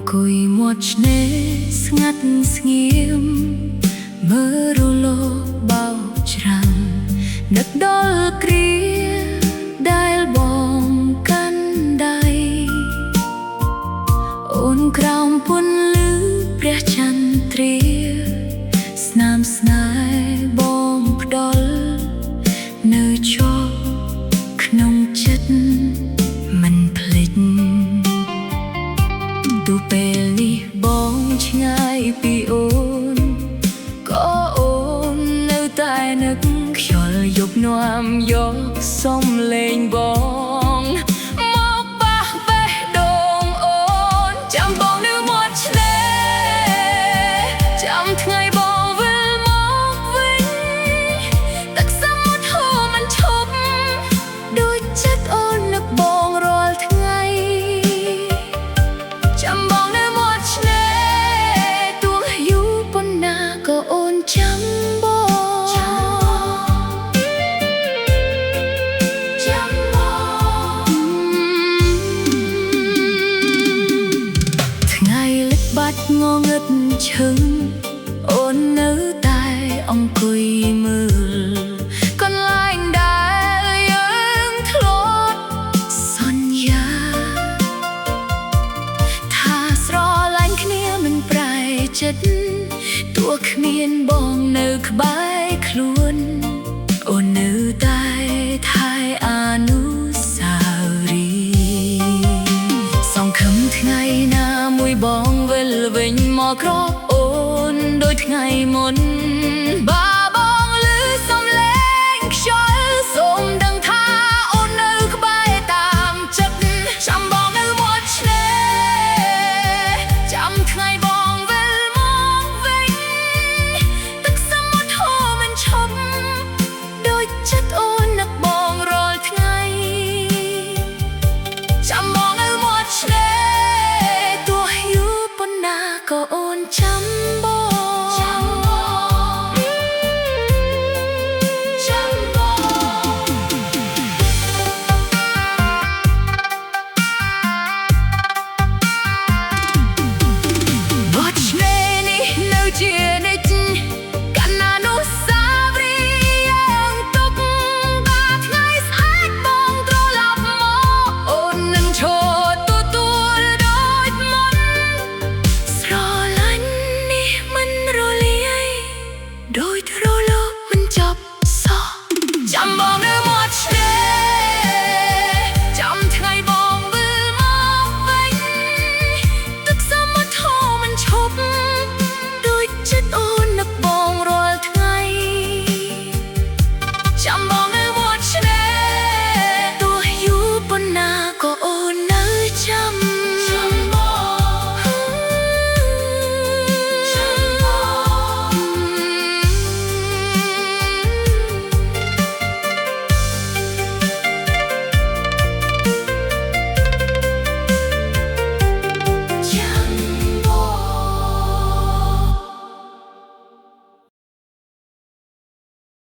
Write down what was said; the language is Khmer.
អង្គុយមាត់ឆ្នេរស្ងាត់ស្ងៀមមើលរលកបោកច្រាំងនឹកដល់គ្រាដែលបងកាន់ដៃអូនក្រោមពន្លឺព្រះចន្ទ្រាស្នាមស្នេហ៍បងផ្ដល់នៅជាប់ក្នុងចិត្តមិនភ្លេចទោះពេលនេះបងឆ្ងាយពីអូនក៏អូននៅតែនឹកខ្យល់យប់នាំយកសំលេងបងមកប៉ះបេះដូងអូនចាំបងនៅមាត់ឆ្នេរចាំថ្ងៃបងវិលមកវិញទឹកសមុទ្រហូរមិនឈប់ដូចចិត្តអូននឹកបងរាល់ថ្ងៃចាំបងនៅមាត់ឆ្នេរទោះយូរប៉ុណ្ណាក៏អូនចាំបងថ្ងៃលិចបាច់ងងឹតឈឹងអូននៅតែអង្គុយមើលកន្លែងដែលយើងធ្លាប់សន្យាថាស្រឡាញ់គ្នាមិនប្រែចិត្តទោះគ្មានបងនៅក្បែរខ្លួនអូននៅតែថែអនុស្សាវរីយ៍សង្ឃឹមថ្ងៃណាមួយបងវិលវិញមកក្របអូនដូចថ្ងៃមុនបើបងឮសំឡេងខ្យល់